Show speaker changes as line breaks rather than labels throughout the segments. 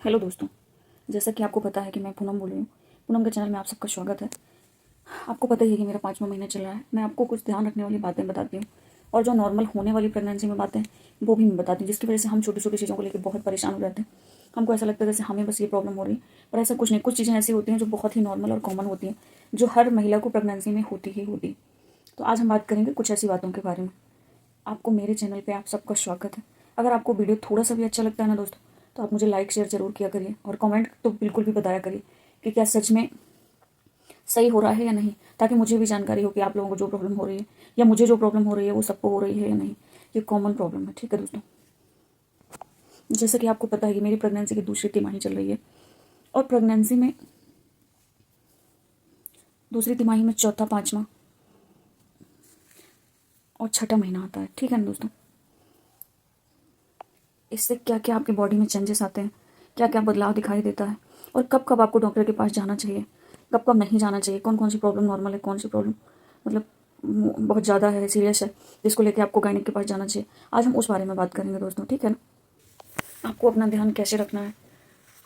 Hello दोस्तों, जैसा कि आपको पता है कि मैं पूनम बोल रही हूँ। पूनम के चैनल में आप सबका स्वागत है। आपको पता ही है कि मेरा 5वां महीना चल रहा है। मैं आपको कुछ ध्यान रखने वाली बातें बताती हूँ और जो नॉर्मल होने वाली प्रेगनेंसी में बातें वो भी मैं बताती हूँ, जिसकी वजह से हम छोटी छोटी चीज़ों को लेकर बहुत परेशान हो जाते हैं। हमको ऐसा लगता है जैसे हमें बस ये प्रॉब्लम हो रही है, पर ऐसा कुछ नहीं। कुछ चीज़ें ऐसी होती हैं जो बहुत ही नॉर्मल और कॉमन होती हैं, जो हर महिला को प्रेगनेंसी में होती ही होती है। तो आज हम बात करेंगे कुछ ऐसी बातों के बारे में। आपको मेरे चैनल पे आप सबका स्वागत है। अगर आपको वीडियो थोड़ा सा भी अच्छा लगता है ना दोस्तों, तो आप मुझे लाइक शेयर ज़रूर किया करिए और कमेंट तो बिल्कुल भी बताया करिए कि क्या सच में सही हो रहा है या नहीं, ताकि मुझे भी जानकारी हो कि आप लोगों को जो प्रॉब्लम हो रही है या मुझे जो प्रॉब्लम हो रही है वो सबको हो रही है या नहीं। ये कॉमन प्रॉब्लम है, ठीक है दोस्तों। जैसे कि आपको पता है कि मेरी प्रेगनेंसी की दूसरी तिमाही चल रही है और प्रेगनेंसी में दूसरी तिमाही में चौथा, पाँचवा और छठा महीना आता है, ठीक है ना दोस्तों। इससे क्या क्या आपकी बॉडी में चेंजेस आते हैं, क्या क्या बदलाव दिखाई देता है और कब कब आपको डॉक्टर के पास जाना चाहिए, कब कब नहीं जाना चाहिए, कौन कौन सी प्रॉब्लम नॉर्मल है, कौन सी प्रॉब्लम मतलब बहुत ज़्यादा है, सीरियस है, जिसको लेके आपको गायनिक के पास जाना चाहिए। आज हम उस बारे में बात करेंगे दोस्तों, ठीक है ना। आपको अपना ध्यान कैसे रखना है,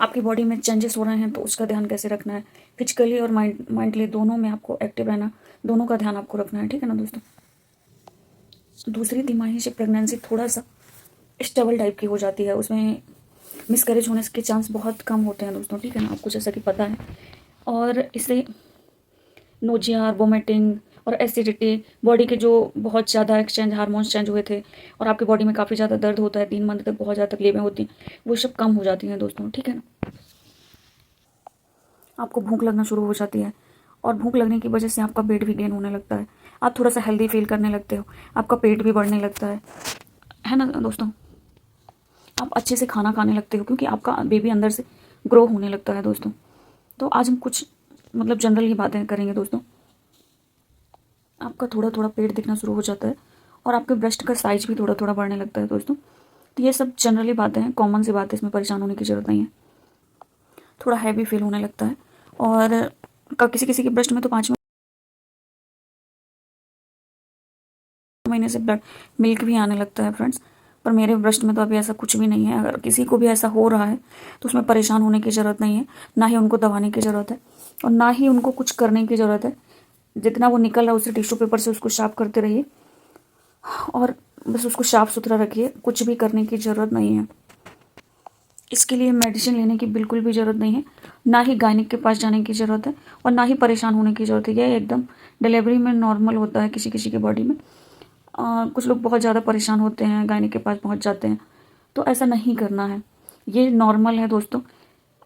आपकी बॉडी में चेंजेस हो रहे हैं तो उसका ध्यान कैसे रखना है, फिजिकली और माइंडली दोनों में आपको एक्टिव रहना, दोनों का ध्यान आपको रखना है, ठीक है ना दोस्तों। दूसरी तिमाही से प्रेगनेंसी थोड़ा सा स्टेबल टाइप की हो जाती है, उसमें मिसकैरेज होने के चांस बहुत कम होते हैं दोस्तों, ठीक है ना, आपको जैसा कि पता है। और इससे नोजिया, वोमिटिंग और एसिडिटी, बॉडी के जो बहुत ज़्यादा एक्सचेंज हार्मोन्स चेंज हुए थे और आपकी बॉडी में काफ़ी ज़्यादा दर्द होता है, 3 मंथ तक बहुत ज़्यादा तकलीफें होती हैं, वो सब कम हो जाती हैं दोस्तों, ठीक है ना। आपको भूख लगना शुरू हो जाती है और भूख लगने की वजह से आपका वेट भी गेन होने लगता है, आप थोड़ा सा हेल्दी फील करने लगते हो, आपका पेट भी बढ़ने लगता है ना दोस्तों। आप अच्छे से खाना खाने लगते हो क्योंकि आपका बेबी अंदर से ग्रो होने लगता है दोस्तों। तो आज हम कुछ मतलब जनरल ही बातें करेंगे दोस्तों। आपका थोड़ा थोड़ा पेट दिखना शुरू हो जाता है और आपके ब्रेस्ट का साइज भी थोड़ा थोड़ा बढ़ने लगता है दोस्तों। तो ये सब जनरली बातें हैं, कॉमन सी बातें, इसमें परेशान होने की ज़रूरत नहीं है। थोड़ा हैवी फील होने लगता है और किसी किसी के ब्रेस्ट में तो 5वें महीने से ब्लड मिल्क भी आने लगता है फ्रेंड्स। पर मेरे ब्रेस्ट में तो अभी ऐसा कुछ भी नहीं है। अगर किसी को भी ऐसा हो रहा है तो उसमें परेशान होने की ज़रूरत नहीं है, ना ही उनको दबाने की ज़रूरत है और ना ही उनको कुछ करने की ज़रूरत है। जितना वो निकल रहा है उसे टिश्यू पेपर से उसको साफ करते रहिए और बस उसको साफ सुथरा रखिए, कुछ भी करने की ज़रूरत नहीं है। इसके लिए मेडिसिन लेने की बिल्कुल भी ज़रूरत नहीं है, ना ही गायनिक के पास जाने की ज़रूरत है और ना ही परेशान होने की ज़रूरत है। यह एकदम डिलीवरी में नॉर्मल होता है किसी किसी के बॉडी में। कुछ लोग बहुत ज़्यादा परेशान होते हैं, गायनिक के पास पहुंच जाते हैं, तो ऐसा नहीं करना है। ये नॉर्मल है दोस्तों।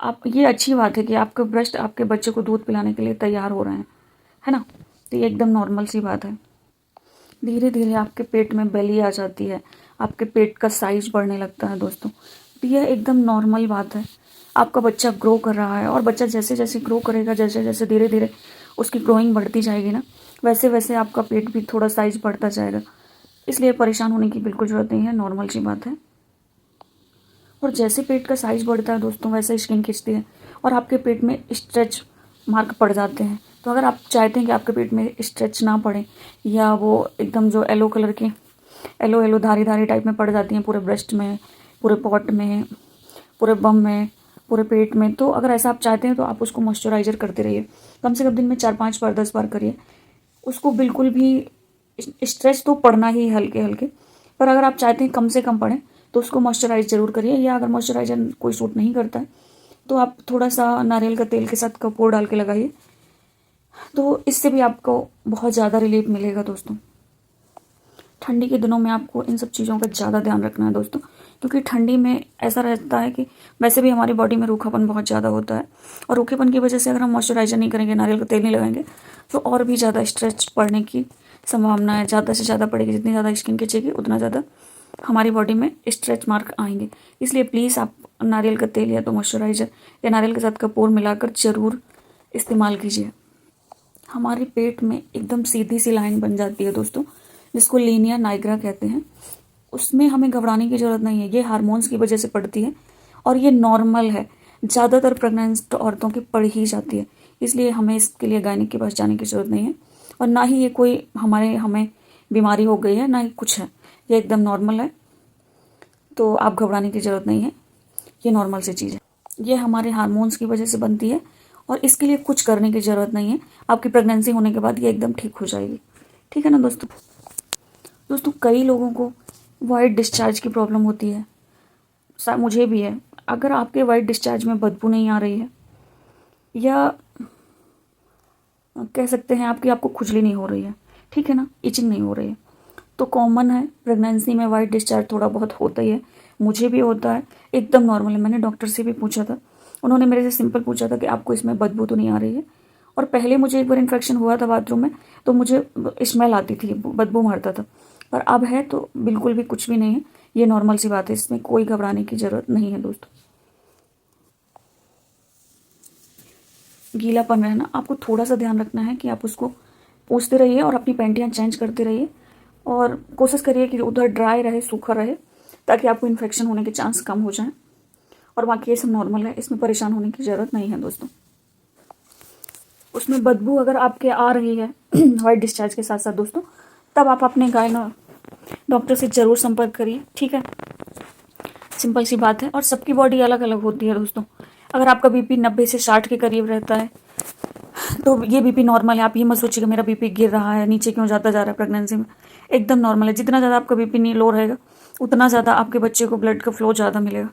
आप, ये अच्छी बात है कि आपके ब्रेस्ट आपके बच्चे को दूध पिलाने के लिए तैयार हो रहे हैं, है ना। तो ये एकदम नॉर्मल सी बात है। धीरे धीरे आपके पेट में बेली आ जाती है, आपके पेट का साइज बढ़ने लगता है दोस्तों। तो यह एकदम नॉर्मल बात है। आपका बच्चा ग्रो कर रहा है और बच्चा जैसे जैसे ग्रो करेगा, जैसे जैसे धीरे धीरे उसकी ग्रोइंग बढ़ती जाएगी ना, वैसे वैसे आपका पेट भी थोड़ा साइज बढ़ता जाएगा। इसलिए परेशान होने की बिल्कुल ज़रूरत नहीं है, नॉर्मल सी बात है। और जैसे पेट का साइज बढ़ता है दोस्तों, वैसे स्किन खिंचती है और आपके पेट में स्ट्रेच मार्क पड़ जाते हैं। तो अगर आप चाहते हैं कि आपके पेट में स्ट्रेच ना पड़े या वो एकदम जो येलो कलर की येलो येलो धारी धारी टाइप में पड़ जाती हैं पूरे ब्रेस्ट में, पूरे पॉट में, पूरे बम में, पूरे पेट में, तो अगर ऐसा आप चाहते हैं तो आप उसको मॉइस्चराइजर करते रहिए। कम से कम दिन में 4-5 बार, 10 बार करिए। उसको बिल्कुल भी स्ट्रेच तो पड़ना ही हल्के हल्के, पर अगर आप चाहते हैं कम से कम पड़े तो उसको मॉइस्चराइज ज़रूर करिए। या अगर मॉइस्चराइजर कोई सूट नहीं करता है तो आप थोड़ा सा नारियल का तेल के साथ कपूर डाल के लगाइए, तो इससे भी आपको बहुत ज़्यादा रिलीफ मिलेगा दोस्तों। ठंडी के दिनों में आपको इन सब चीज़ों का ज़्यादा ध्यान रखना है दोस्तों, क्योंकि ठंडी में ऐसा रहता है कि वैसे भी हमारी बॉडी में रूखापन बहुत ज़्यादा होता है और रूखेपन की वजह से अगर हम मॉइस्चराइजर नहीं करेंगे, नारियल का तेल नहीं लगाएंगे, तो और भी ज़्यादा स्ट्रेच पड़ने की संभावना है। ज़्यादा से ज़्यादा पड़ेगी, जितनी ज़्यादा स्किन खिंचेगी उतना ज़्यादा हमारी बॉडी में स्ट्रेच मार्क आएंगे। इसलिए प्लीज़ आप नारियल का तेल या तो मॉइस्चराइजर या नारियल के साथ कपूर मिलाकर ज़रूर इस्तेमाल कीजिए। हमारे पेट में एकदम सीधी सी लाइन बन जाती है दोस्तों, जिसको लीनिया नाइग्रा कहते हैं। उसमें हमें घबराने की ज़रूरत नहीं है, ये हार्मोन्स की वजह से पड़ती है और ये नॉर्मल है। ज़्यादातर प्रेग्नेंट औरतों की पड़ ही जाती है, इसलिए हमें इसके लिए गायनिक के पास जाने की ज़रूरत नहीं है और ना ही ये कोई हमें बीमारी हो गई है, ना ही कुछ है। ये एकदम नॉर्मल है, तो आप घबराने की ज़रूरत नहीं है, ये नॉर्मल सी चीज़ है। ये हमारे हार्मोन्स की वजह से बनती है और इसके लिए कुछ करने की ज़रूरत नहीं है। आपकी प्रेगनेंसी होने के बाद ये एकदम ठीक हो जाएगी। ठीक है ना दोस्तों। दोस्तों कई लोगों को वाइट डिस्चार्ज की प्रॉब्लम होती है, मुझे भी है। अगर आपके वाइट डिस्चार्ज में बदबू नहीं आ रही है या कह सकते हैं आपको खुजली नहीं हो रही है, ठीक है ना, इचिंग नहीं हो रही है, तो कॉमन है प्रेगनेंसी में वाइट डिस्चार्ज थोड़ा बहुत होता ही है। मुझे भी होता है, एकदम नॉर्मल है। मैंने डॉक्टर से भी पूछा था, उन्होंने मेरे से सिंपल पूछा था कि आपको इसमें बदबू तो नहीं आ रही है। और पहले मुझे एक बार इन्फेक्शन हुआ था बाथरूम में, तो मुझे स्मेल आती थी, बदबू मारता था। पर अब है तो बिल्कुल भी कुछ भी नहीं है, ये नॉर्मल सी बात है, इसमें कोई घबराने की ज़रूरत नहीं है दोस्तों। गीलापन रहना, आपको थोड़ा सा ध्यान रखना है कि आप उसको पोंछते रहिए और अपनी पैंटियाँ चेंज करते रहिए और कोशिश करिए कि उधर ड्राई रहे, सूखा रहे, ताकि आपको इन्फेक्शन होने के चांस कम हो जाएं। और बाकी ये सब नॉर्मल है, इसमें परेशान होने की ज़रूरत नहीं है दोस्तों। उसमें बदबू अगर आपके आ रही है वाइट डिस्चार्ज के साथ साथ दोस्तों, तब आप अपने गायनो डॉक्टर से ज़रूर संपर्क करिए। ठीक है, सिंपल सी बात है। और सबकी बॉडी अलग अलग होती है दोस्तों। अगर आपका बीपी 90 से 60 के करीब रहता है तो ये बीपी नॉर्मल है। आप ये मत सोचिएगा मेरा बीपी गिर रहा है, नीचे क्यों जाता जा रहा है प्रेगनेंसी में, एकदम नॉर्मल है। जितना ज़्यादा आपका बीपी लो रहेगा उतना ज़्यादा आपके बच्चे को ब्लड का फ्लो ज़्यादा मिलेगा।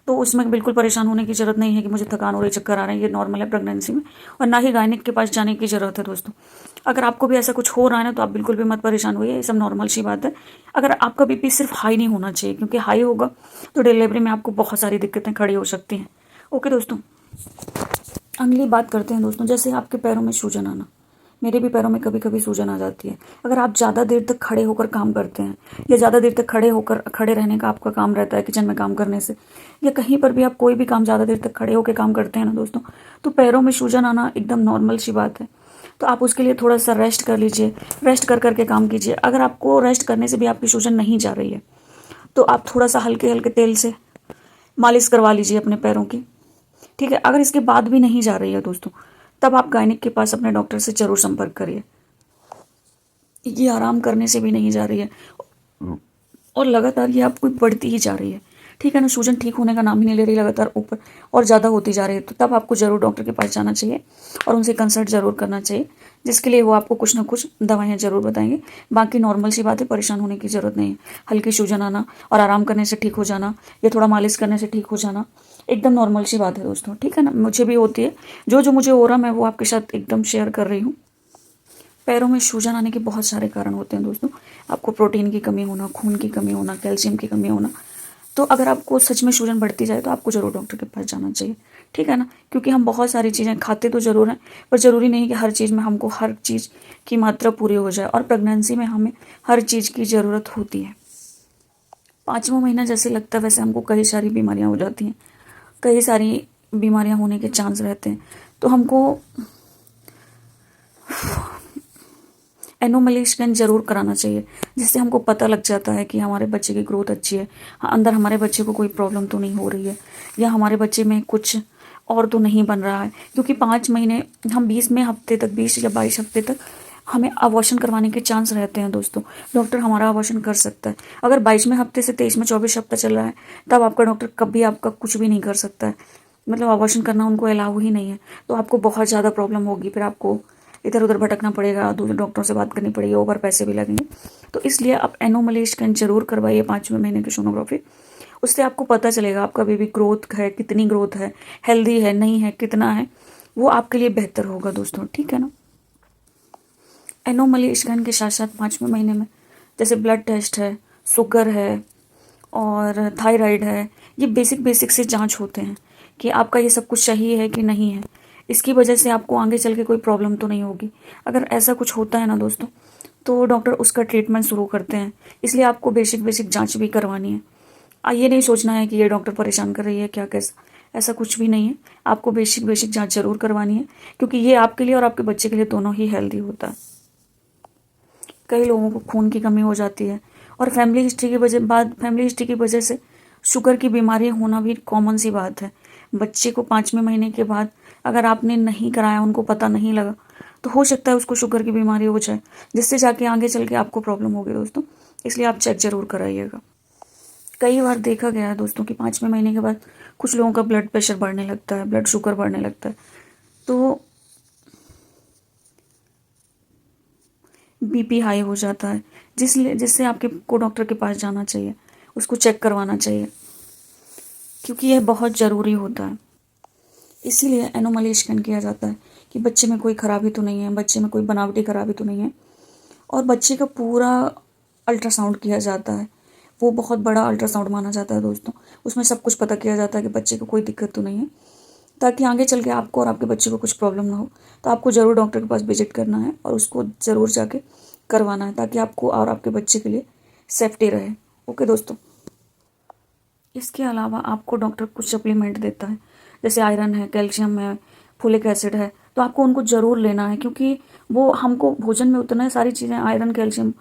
तो उसमें बिल्कुल परेशान होने की ज़रूरत नहीं है कि मुझे थकान हो रही, चक्कर आ रहे हैं, ये नॉर्मल है प्रेगनेंसी में। और ना ही गायनिक के पास जाने की ज़रूरत है दोस्तों। अगर आपको भी ऐसा कुछ हो रहा है ना तो आप बिल्कुल भी मत परेशान होइए, ये सब नॉर्मल सी बात है। अगर आपका बीपी सिर्फ हाई नहीं होना चाहिए, क्योंकि हाई होगा तो डिलीवरी में आपको बहुत सारी दिक्कतें खड़ी हो सकती हैं। ओके दोस्तों, अगली बात करते हैं दोस्तों, जैसे आपके पैरों में सूजन आना। मेरे भी पैरों में कभी कभी सूजन आ जाती है। अगर आप ज़्यादा देर तक खड़े होकर काम करते हैं या ज़्यादा देर तक खड़े रहने का आपका काम रहता है किचन में काम करने से, या कहीं पर भी आप कोई भी काम ज़्यादा देर तक खड़े होकर काम करते हैं ना दोस्तों, तो पैरों में सूजन आना एकदम नॉर्मल सी बात है। तो आप उसके लिए थोड़ा सा रेस्ट कर लीजिए, रेस्ट कर करके काम कीजिए। अगर आपको रेस्ट करने से भी आपकी सूजन नहीं जा रही है तो आप थोड़ा सा हल्के हल्के तेल से मालिश करवा लीजिए अपने पैरों की। ठीक है, अगर इसके बाद भी नहीं जा रही है दोस्तों, तब आप गायनिक के पास अपने डॉक्टर से ज़रूर संपर्क करिए। ये आराम करने से भी नहीं जा रही है और लगातार ये आपको बढ़ती ही जा रही है, ठीक है ना, सूजन ठीक होने का नाम ही नहीं ले रही, लगातार ऊपर और ज़्यादा होती जा रही है, तो तब आपको ज़रूर डॉक्टर के पास जाना चाहिए और उनसे कंसल्ट ज़रूर करना चाहिए, जिसके लिए वो आपको कुछ ना कुछ दवाइयाँ ज़रूर बताएंगे। बाकी नॉर्मल सी बात है, परेशान होने की ज़रूरत नहीं है। हल्की सूजन आना और आराम करने से ठीक हो जाना या थोड़ा मालिश करने से ठीक हो जाना एकदम नॉर्मल सी बात है दोस्तों। ठीक है ना, मुझे भी होती है, जो मुझे हो रहा मैं वो आपके साथ एकदम शेयर कर रही हूँ। पैरों में सूजन आने के बहुत सारे कारण होते हैं दोस्तों। आपको प्रोटीन की कमी होना, खून की कमी होना, कैल्शियम की कमी होना। तो अगर आपको सच में सूजन बढ़ती जाए तो आपको ज़रूर डॉक्टर के पास जाना चाहिए। ठीक है ना, क्योंकि हम बहुत सारी चीज़ें खाते तो ज़रूर हैं, पर ज़रूरी नहीं कि हर चीज़ में हमको हर चीज़ की मात्रा पूरी हो जाए। और प्रेगनेंसी में हमें हर चीज़ की ज़रूरत होती है। 5वां महीना जैसे लगता है वैसे हमको कई सारी बीमारियाँ हो जाती हैं, कई सारी बीमारियाँ होने के चांस रहते हैं। तो हमको एनोमली स्कैन ज़रूर कराना चाहिए, जिससे हमको पता लग जाता है कि हमारे बच्चे की ग्रोथ अच्छी है, अंदर हमारे बच्चे को कोई प्रॉब्लम तो नहीं हो रही है, या हमारे बच्चे में कुछ और तो नहीं बन रहा है। क्योंकि 5 महीने हम 20वें हफ्ते तक, 20 या 22 हफ्ते तक हमें अबॉर्शन करवाने के चांस रहते हैं दोस्तों। डॉक्टर हमारा अबॉर्शन कर सकता है। अगर 22वें हफ्ते से 23 में 24 हफ्ता चल रहा है, तब आपका डॉक्टर कभी आपका कुछ भी नहीं कर सकता है, मतलब अबॉर्शन करना उनको अलाउ ही नहीं है। तो आपको बहुत ज़्यादा प्रॉब्लम होगी, फिर आपको इधर उधर भटकना पड़ेगा, दूसरे डॉक्टरों से बात करनी पड़ेगी, ओवर पैसे भी लगेंगे। तो इसलिए आप एनोमली स्कैन जरूर करवाइए 5वें महीने की सोनोग्राफी। उससे आपको पता चलेगा आपका बेबी ग्रोथ है, कितनी ग्रोथ है, हेल्दी है नहीं है, कितना है, वो आपके लिए बेहतर होगा दोस्तों। ठीक है ना, एनोमली स्कैन के साथ साथ 5वें महीने में जैसे ब्लड टेस्ट है, शुगर है और थायराइड है, ये बेसिक से जांच होते हैं कि आपका ये सब कुछ सही है कि नहीं है। इसकी वजह से आपको आगे चल के कोई प्रॉब्लम तो नहीं होगी। अगर ऐसा कुछ होता है ना दोस्तों, तो डॉक्टर उसका ट्रीटमेंट शुरू करते हैं। इसलिए आपको बेसिक जांच भी करवानी है। ये नहीं सोचना है कि ये डॉक्टर परेशान कर रही है क्या कैसा, ऐसा कुछ भी नहीं है। आपको बेसिक जांच जरूर करवानी है, क्योंकि ये आपके लिए और आपके बच्चे के लिए दोनों ही हेल्दी होता है। कई लोगों को खून की कमी हो जाती है और फैमिली हिस्ट्री की वजह से शुगर की बीमारी होना भी कॉमन सी बात है। बच्चे को 5वें महीने के बाद अगर आपने नहीं कराया, उनको पता नहीं लगा, तो हो सकता है उसको शुगर की बीमारी हो जाए, जिससे जाके आगे चल के आपको प्रॉब्लम होगी दोस्तों। इसलिए आप चेक जरूर कराइएगा। कई बार देखा गया है दोस्तों कि 5वें महीने के बाद कुछ लोगों का ब्लड प्रेशर बढ़ने लगता है, ब्लड शुगर बढ़ने लगता है, तो बीपी हाई हो जाता है, जिससे आपके को डॉक्टर के पास जाना चाहिए, उसको चेक करवाना चाहिए, क्योंकि यह बहुत ज़रूरी होता है। इसीलिए एनोमली स्कैन किया जाता है कि बच्चे में कोई खराबी तो नहीं है, बच्चे में कोई बनावटी खराबी तो नहीं है। और बच्चे का पूरा अल्ट्रासाउंड किया जाता है, वो बहुत बड़ा अल्ट्रासाउंड माना जाता है दोस्तों। उसमें सब कुछ पता किया जाता है कि बच्चे को कोई दिक्कत तो नहीं है, ताकि आगे चल के आपको और आपके बच्चे को कुछ प्रॉब्लम ना हो। तो आपको ज़रूर डॉक्टर के पास विजिट करना है और उसको ज़रूर जाके करवाना है, ताकि आपको और आपके बच्चे के लिए सेफ्टी रहे। ओके दोस्तों। इसके अलावा आपको डॉक्टर कुछ सप्लीमेंट देता है, जैसे आयरन है, कैल्शियम है, फोलिक एसिड है, तो आपको उनको ज़रूर लेना है, क्योंकि वो हमको भोजन में उतना सारी चीज़ें आयरन, कैल्शियम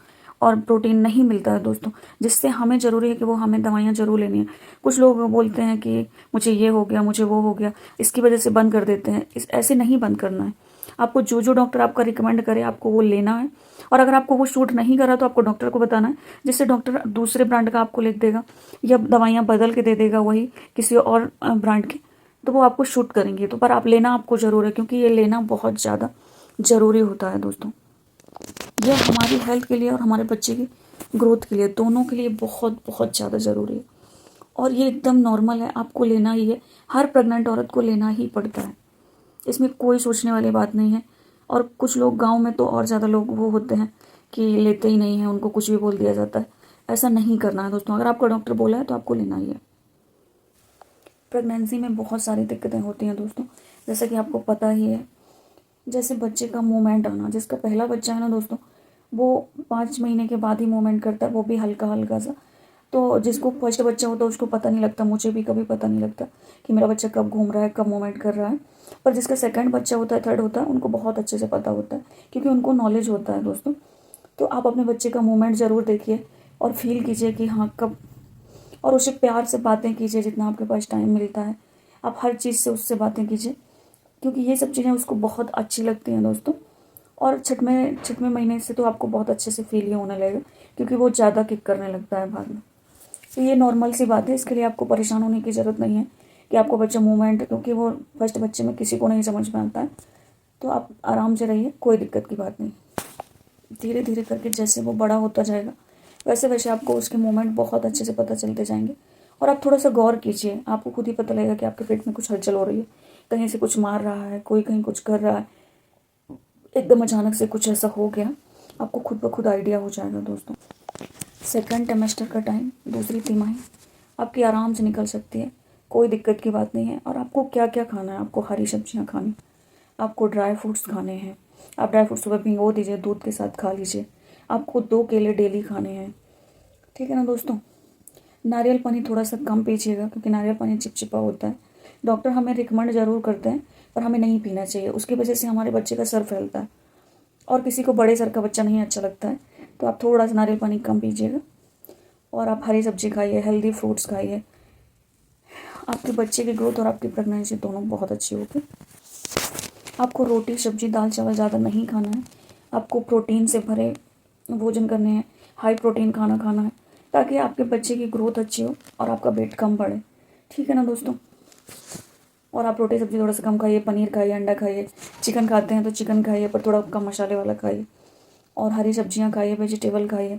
और प्रोटीन नहीं मिलता है दोस्तों, जिससे हमें ज़रूरी है कि वो हमें दवाइयाँ ज़रूर लेनी है। कुछ लोग बोलते हैं कि मुझे ये हो गया, मुझे वो हो गया, इसकी वजह से बंद कर देते हैं। ऐसे नहीं बंद करना है। आपको जो जो डॉक्टर आपका रिकमेंड करे आपको वो लेना है, और अगर आपको वो शूट नहीं करा तो आपको डॉक्टर को बताना है, जिससे डॉक्टर दूसरे ब्रांड का आपको लिख देगा या दवाइयाँ बदल के दे देगा वही किसी और ब्रांड की, तो वो आपको शूट करेंगे। तो पर आप लेना आपको ज़रूर है, क्योंकि ये लेना बहुत ज़्यादा ज़रूरी होता है दोस्तों। ये हमारी हेल्थ के लिए और हमारे बच्चे की ग्रोथ के लिए, दोनों के लिए बहुत बहुत ज़्यादा ज़रूरी है। और ये एकदम नॉर्मल है, आपको लेना ही है। हर प्रेग्नेंट औरत को लेना ही पड़ता है, इसमें कोई सोचने वाली बात नहीं है। और कुछ लोग गांव में तो और ज़्यादा लोग वो होते हैं कि लेते ही नहीं हैं, उनको कुछ भी बोल दिया जाता है। ऐसा नहीं करना है दोस्तों। अगर आपका डॉक्टर बोला है तो आपको लेना ही है। प्रेगनेंसी में बहुत सारी दिक्कतें होती हैं दोस्तों, जैसा कि आपको पता ही है। जैसे बच्चे का मूवमेंट आना, जिसका पहला बच्चा है ना दोस्तों, वो 5 महीने के बाद ही मूवमेंट करता है, वो भी हल्का हल्का सा। तो जिसको फर्स्ट बच्चा होता है उसको पता नहीं लगता, मुझे भी कभी पता नहीं लगता कि मेरा बच्चा कब घूम रहा है, कब मूवमेंट कर रहा है। पर जिसका सेकंड बच्चा होता है, थर्ड होता है, उनको बहुत अच्छे से पता होता है, क्योंकि उनको नॉलेज होता है दोस्तों। तो आप अपने बच्चे का मूवमेंट ज़रूर देखिए और फील कीजिए कि हाँ कब, और उसे प्यार से बातें कीजिए जितना आपके पास टाइम मिलता है। आप हर चीज़ से उससे बातें कीजिए, क्योंकि ये सब चीज़ें उसको बहुत अच्छी लगती हैं दोस्तों। और छठवें महीने से तो आपको बहुत अच्छे से फील ही होने लगेगा, क्योंकि वो ज़्यादा किक करने लगता है बाद में। तो ये नॉर्मल सी बात है, इसके लिए आपको परेशान होने की ज़रूरत नहीं है कि आपको बच्चा मूवमेंट, क्योंकि वो फर्स्ट बच्चे में किसी को नहीं समझ में आता है। तो आप आराम से रहिए, कोई दिक्कत की बात नहीं। धीरे धीरे करके जैसे वो बड़ा होता जाएगा वैसे वैसे आपको उसके मूवमेंट बहुत अच्छे से पता चलते जाएंगे। और आप थोड़ा सा गौर कीजिए, आपको खुद ही पता लगेगा कि आपके पेट में कुछ हलचल हो रही है, कहीं से कुछ मार रहा है, कोई कहीं कुछ कर रहा है, एकदम अचानक से कुछ ऐसा हो गया, आपको खुद ब खुद आइडिया हो जाएगा दोस्तों। सेकंड टेमेस्टर का टाइम, दूसरी तिमाही आपकी आराम से निकल सकती है, कोई दिक्कत की बात नहीं है। और आपको क्या क्या खाना है, आपको हरी सब्जियां खानी, आपको ड्राई फ्रूट्स खाने हैं। आप ड्राई फ्रूट्स सुबह भिगो दीजिए, दूध के साथ खा लीजिए। आपको 2 केले डेली खाने हैं, ठीक है ना दोस्तों। नारियल पानी थोड़ा सा कम पीजिएगा, क्योंकि नारियल पानी चिपचिपा होता है। डॉक्टर हमें रिकमेंड ज़रूर करते हैं, पर हमें नहीं पीना चाहिए, उसकी वजह से हमारे बच्चे का सर फैलता है और किसी को बड़े सर का बच्चा नहीं अच्छा लगता है। तो आप थोड़ा सा नारियल पानी कम पीजिएगा और आप हरी सब्जी खाइए, हेल्दी फ्रूट्स खाइए। आपके बच्चे की ग्रोथ और आपकी प्रेगनेंसी दोनों बहुत अच्छी होगी। आपको रोटी सब्जी दाल चावल ज़्यादा नहीं खाना है, आपको प्रोटीन से भरे भोजन करने हैं, हाई प्रोटीन खाना खाना है, ताकि आपके बच्चे की ग्रोथ अच्छी हो और आपका वेट कम बढ़े, ठीक है ना दोस्तों। और आप रोटी सब्जी थोड़ा सा कम खाइए, पनीर खाइए, अंडा खाइए, चिकन खाते हैं तो चिकन खाइए पर थोड़ा कम मसाले वाला खाइए, और हरी सब्जियां खाइए, वेजिटेबल खाइए,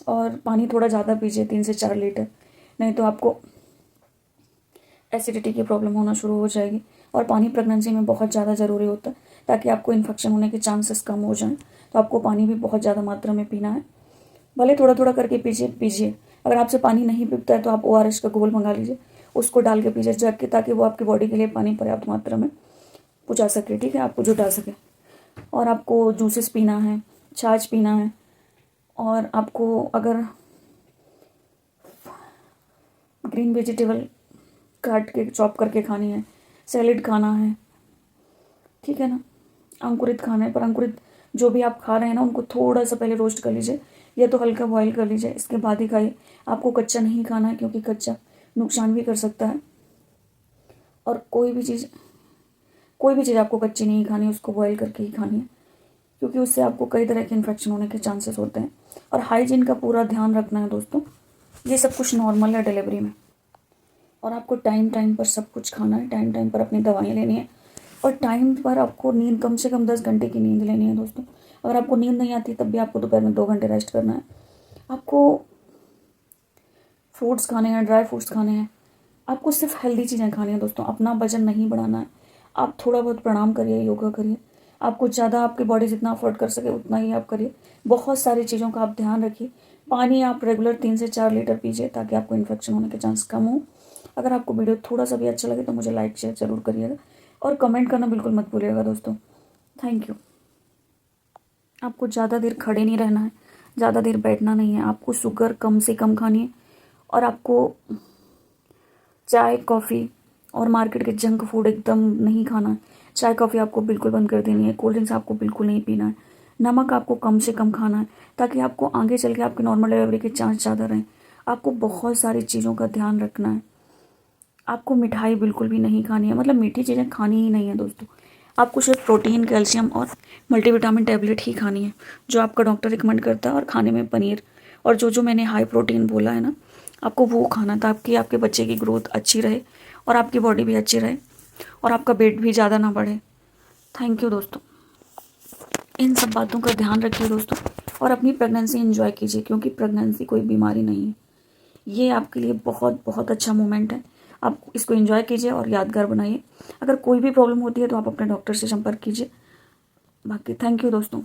और पानी थोड़ा ज़्यादा पीजिए, 3 से 4 लीटर, नहीं तो आपको एसिडिटी की प्रॉब्लम होना शुरू हो जाएगी। और पानी प्रेगनेंसी में बहुत ज़्यादा ज़रूरी होता है, ताकि आपको इन्फेक्शन होने के चांसेस कम हो जाएं। तो आपको पानी भी बहुत ज़्यादा मात्रा में पीना है, भले थोड़ा थोड़ा करके पीजिए। अगर आपसे पानी नहीं पीता है तो आप ORS का घोल मंगा लीजिए, उसको डाल के पीजिए जग के, ताकि वो आपकी बॉडी के लिए पानी पर्याप्त मात्रा में पहुँचा सके, ठीक है, आपको जुटा सके। और आपको जूसेस पीना है, छाछ पीना है, और आपको अगर ग्रीन वेजिटेबल काट के चॉप करके खानी है, सैलेड खाना है, ठीक है ना। अंकुरित खाना है, पर अंकुरित जो भी आप खा रहे हैं ना उनको थोड़ा सा पहले रोस्ट कर लीजिए या तो हल्का बॉईल कर लीजिए, इसके बाद ही खाइए। आपको कच्चा नहीं खाना है, क्योंकि कच्चा नुकसान भी कर सकता है। और कोई भी चीज़ आपको कच्ची नहीं खानी, उसको बॉईल करके ही खानी है, क्योंकि उससे आपको कई तरह के इन्फेक्शन होने के चांसेस होते हैं। और हाइजीन का पूरा ध्यान रखना है दोस्तों। ये सब कुछ नॉर्मल है डिलीवरी में। और आपको टाइम टाइम पर सब कुछ खाना है, टाइम टाइम पर अपनी दवाइयाँ लेनी है, और टाइम पर आपको नींद कम से कम 10 घंटे की नींद लेनी है दोस्तों। अगर आपको नींद नहीं आती तब भी आपको दोपहर में 2 घंटे रेस्ट करना है। आपको फ्रूट्स खाने हैं, ड्राई फ्रूट्स खाने हैं, आपको सिर्फ हेल्दी चीज़ें खानी है दोस्तों। अपना वजन नहीं बढ़ाना है। आप थोड़ा बहुत प्राणायाम करिए, योगा करिए। आपको ज़्यादा आपकी बॉडी जितना अफोर्ड कर सके उतना ही आप करिए। बहुत सारी चीज़ों का आप ध्यान रखिए। पानी आप रेगुलर 3 से 4 लीटर पीजिए ताकि आपको इन्फेक्शन होने के चांस कम हो। अगर आपको वीडियो थोड़ा सा भी अच्छा लगे तो मुझे लाइक शेयर ज़रूर करिएगा, और कमेंट करना बिल्कुल मत भूलिएगा दोस्तों। Thank you. आपको ज़्यादा देर खड़े नहीं रहना है, ज़्यादा देर बैठना नहीं है। आपको शुगर कम से कम खानी है, और आपको चाय कॉफ़ी और मार्केट के जंक फूड एकदम नहीं खाना है। चाय कॉफ़ी आपको बिल्कुल बंद कर देनी है। कोल्ड ड्रिंक्स आपको बिल्कुल नहीं पीना है। नमक आपको कम से कम खाना है ताकि आपको आगे चल के आपकी नॉर्मल डिलीवरी के चांस ज़्यादा रहें। आपको बहुत सारी चीज़ों का ध्यान रखना है। आपको मिठाई बिल्कुल भी नहीं खानी है, मतलब मीठी चीज़ें खानी ही नहीं है दोस्तों। आपको सिर्फ प्रोटीन, कैल्शियम और मल्टीविटामिन टैबलेट ही खानी है जो आपका डॉक्टर रिकमेंड करता है। और खाने में पनीर और जो जो मैंने हाई प्रोटीन बोला है ना, आपको वो खाना ताकि आपके बच्चे की ग्रोथ अच्छी रहे और आपकी बॉडी भी अच्छी रहे और आपका वेट भी ज़्यादा ना बढ़े। थैंक यू दोस्तों। इन सब बातों का ध्यान रखिए दोस्तों, और अपनी प्रेगनेंसी एंजॉय कीजिए, क्योंकि प्रेगनेंसी कोई बीमारी नहीं है। ये आपके लिए बहुत बहुत अच्छा मोमेंट है। आप इसको एंजॉय कीजिए और यादगार बनाइए। अगर कोई भी प्रॉब्लम होती है तो आप अपने डॉक्टर से संपर्क कीजिए। बाकी थैंक यू दोस्तों।